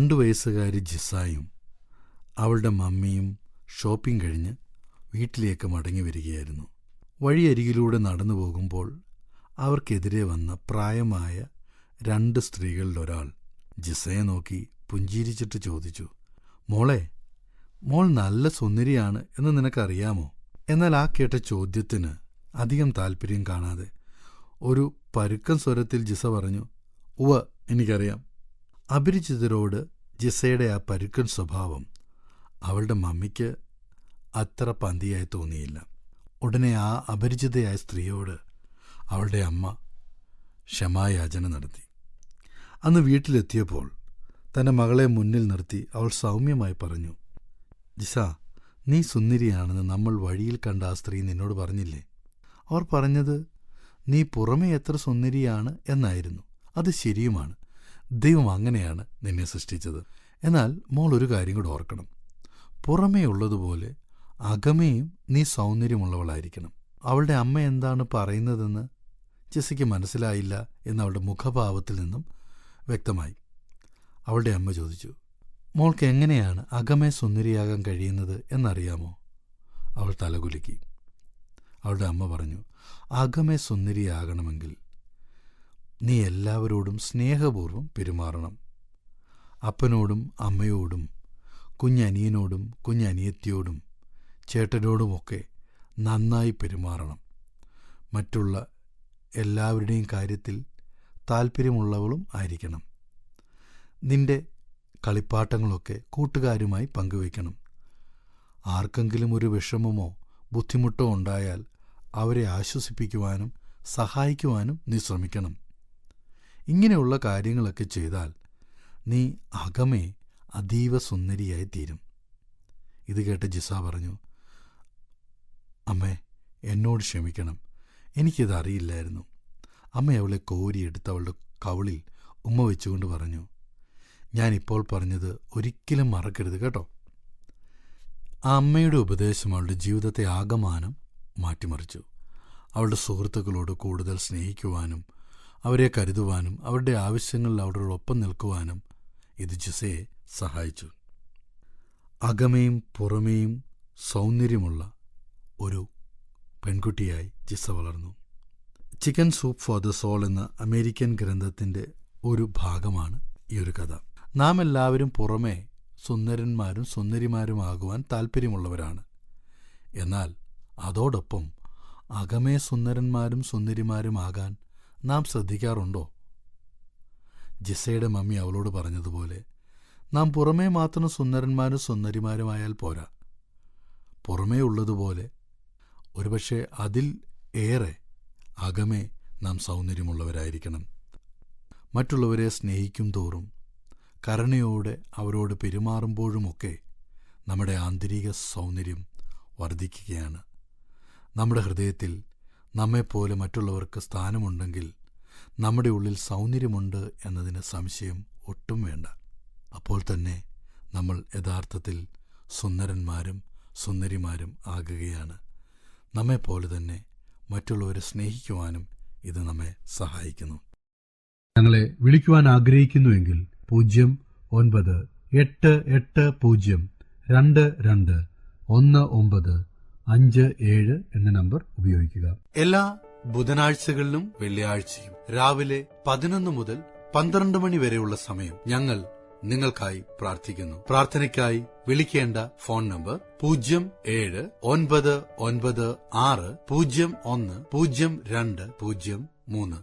2 വയസ്സുകാരി ജിസായും അവളുടെ മമ്മിയും ഷോപ്പിംഗ് കഴിഞ്ഞ് വീട്ടിലേക്ക് മടങ്ങി വരികയായിരുന്നു. വഴിയരികിലൂടെ നടന്നു പോകുമ്പോൾ അവർക്കെതിരെ വന്ന പ്രായമായ 2 സ്ത്രീകളിലൊരാൾ ജിസയെ നോക്കി പുഞ്ചിരിച്ചിട്ട് ചോദിച്ചു, മോൾ നല്ല സുന്ദരിയാണ് എന്ന് നിനക്കറിയാമോ? എന്നാൽ ആ കേട്ട ചോദ്യത്തിന് അധികം താല്പര്യം കാണാതെ ഒരു പരുക്കൻ സ്വരത്തിൽ ജിസ പറഞ്ഞു, ഉവ്വ്, എനിക്കറിയാം. അപരിചിതരോട് ജിസയുടെ ആ പരുക്കൻ സ്വഭാവം അവളുടെ മമ്മിക്ക് അത്ര പന്തിയായി തോന്നിയില്ല. ഉടനെ ആ അപരിചിതയായ സ്ത്രീയോട് അവളുടെ അമ്മ ക്ഷമായാചന നടത്തി. അന്ന് വീട്ടിലെത്തിയപ്പോൾ തന്റെ മകളെ മുന്നിൽ നിർത്തി അവൾ സൗമ്യമായി പറഞ്ഞു, ജിസ, നീ സുന്ദരിയാണെന്ന് നമ്മൾ വഴിയിൽ കണ്ട ആ സ്ത്രീ നിന്നോട് പറഞ്ഞില്ലേ? അവർ പറഞ്ഞത് നീ പുറമേ എത്ര സുന്ദരിയാണ് എന്നായിരുന്നു. അത് ശരിയുമാണ്. ദൈവം അങ്ങനെയാണ് നിന്നെ സൃഷ്ടിച്ചത്. എന്നാൽ മോൾ ഒരു കാര്യം കൂടെ ഓർക്കണം. പുറമേ ഉള്ളതുപോലെ അകമേയും നീ സൗന്ദര്യമുള്ളവളായിരിക്കണം. അവളുടെ അമ്മ എന്താണ് പറയുന്നതെന്ന് ജിസയ്ക്ക് മനസ്സിലായില്ല എന്ന് അവളുടെ മുഖഭാവത്തിൽ നിന്നും വ്യക്തമായി. അവളുടെ അമ്മ ചോദിച്ചു, മോൾക്ക് എങ്ങനെയാണ് അകമേ സുന്ദരിയാകാൻ കഴിയുന്നത് എന്നറിയാമോ? അവൾ തലകുലുക്കി. അവളുടെ അമ്മ പറഞ്ഞു, അകമേ സുന്ദരിയാകണമെങ്കിൽ നീ എല്ലാവരോടും സ്നേഹപൂർവ്വം പെരുമാറണം. അപ്പനോടും അമ്മയോടും കുഞ്ഞനിയനോടും കുഞ്ഞനിയത്തിയോടും ചേട്ടനോടുമൊക്കെ നന്നായി പെരുമാറണം. മറ്റുള്ള എല്ലാവരുടെയും കാര്യത്തിൽ താൽപ്പര്യമുള്ളവളും ആയിരിക്കണം. നിന്റെ കളിപ്പാട്ടങ്ങളൊക്കെ കൂട്ടുകാരുമായി പങ്കുവയ്ക്കണം. ആർക്കെങ്കിലും ഒരു വിഷമമോ ബുദ്ധിമുട്ടോ ഉണ്ടായാൽ അവരെ ആശ്വസിപ്പിക്കുവാനും സഹായിക്കുവാനും നീ ശ്രമിക്കണം. ഇങ്ങനെയുള്ള കാര്യങ്ങളൊക്കെ ചെയ്താൽ നീ അകമേ അതീവ സുന്ദരിയായി തീരും. ഇത് കേട്ട് ജിസ പറഞ്ഞു, അമ്മേ, എന്നോട് ക്ഷമിക്കണം, എനിക്കിതറിയില്ലായിരുന്നു. അമ്മ അവളെ കോരിയെടുത്ത് അവളുടെ കവിളിൽ ഉമ്മ വെച്ചുകൊണ്ട് പറഞ്ഞു, ഞാനിപ്പോൾ പറഞ്ഞത് ഒരിക്കലും മറക്കരുത് കേട്ടോ. ആ അമ്മയുടെ ഉപദേശം അവളുടെ ജീവിതത്തെ ആകമാനം മാറ്റിമറിച്ചു. അവളുടെ സുഹൃത്തുക്കളോട് കൂടുതൽ സ്നേഹിക്കുവാനും അവരെ കരുതുവാനും അവരുടെ ആവശ്യങ്ങളിൽ അവരോടൊപ്പം നിൽക്കുവാനും ഇത് ജിസയെ സഹായിച്ചു. അകമേയും പുറമേയും സൗന്ദര്യമുള്ള ഒരു പെൺകുട്ടിയായി ജിസ വളർന്നു. Chicken soup for the soul എന്ന അമേരിക്കൻ ഗ്രന്ഥത്തിൻ്റെ ഒരു ഭാഗമാണ് ഈ ഒരു കഥ. നാം എല്ലാവരും പുറമേ സുന്ദരന്മാരും സുന്ദരിമാരുമാകുവാൻ താൽപ്പര്യമുള്ളവരാണ്. എന്നാൽ അതോടൊപ്പം അകമേ സുന്ദരന്മാരും സുന്ദരിമാരുമാകാൻ നാം ശ്രദ്ധിക്കാറുണ്ടോ? ജിസയുടെ മമ്മി അവളോട് പറഞ്ഞതുപോലെ നാം പുറമേ മാത്രം സുന്ദരന്മാരും സുന്ദരിമാരുമായാൽ പോരാ. പുറമേ ഉള്ളതുപോലെ ഒരുപക്ഷെ അതിൽ ഏറെ അകമേ നാം സൗന്ദര്യമുള്ളവരായിരിക്കണം. മറ്റുള്ളവരെ സ്നേഹിക്കും തോറും കരുണയോടെ അവരോട് പെരുമാറുമ്പോഴുമൊക്കെ നമ്മുടെ ആന്തരിക സൗന്ദര്യം വർദ്ധിക്കുകയാണ്. നമ്മുടെ ഹൃദയത്തിൽ നമ്മെപ്പോലെ മറ്റുള്ളവർക്ക് സ്ഥാനമുണ്ടെങ്കിൽ നമ്മുടെ ഉള്ളിൽ സൗന്ദര്യമുണ്ട് എന്നതിന് സംശയം ഒട്ടും വേണ്ട. അപ്പോൾ തന്നെ നമ്മൾ യഥാർത്ഥത്തിൽ സുന്ദരന്മാരും സുന്ദരിമാരും ആകുകയാണ്. നമ്മെപ്പോലെ തന്നെ മറ്റുള്ളവരെ സ്നേഹിക്കുവാനും ഇത് നമ്മെ സഹായിക്കുന്നു. ഞങ്ങളെ വിളിക്കുവാൻ ആഗ്രഹിക്കുന്നുവെങ്കിൽ 0988202957 എന്ന നമ്പർ ഉപയോഗിക്കുക. എല്ലാ ബുധനാഴ്ചകളിലും വെള്ളിയാഴ്ചയും രാവിലെ 11 മുതൽ 12 മണി വരെയുള്ള സമയം ഞങ്ങൾ നിങ്ങൾക്കായി പ്രാർത്ഥിക്കുന്നു. പ്രാർത്ഥനയ്ക്കായി വിളിക്കേണ്ട ഫോൺ നമ്പർ 079960010203.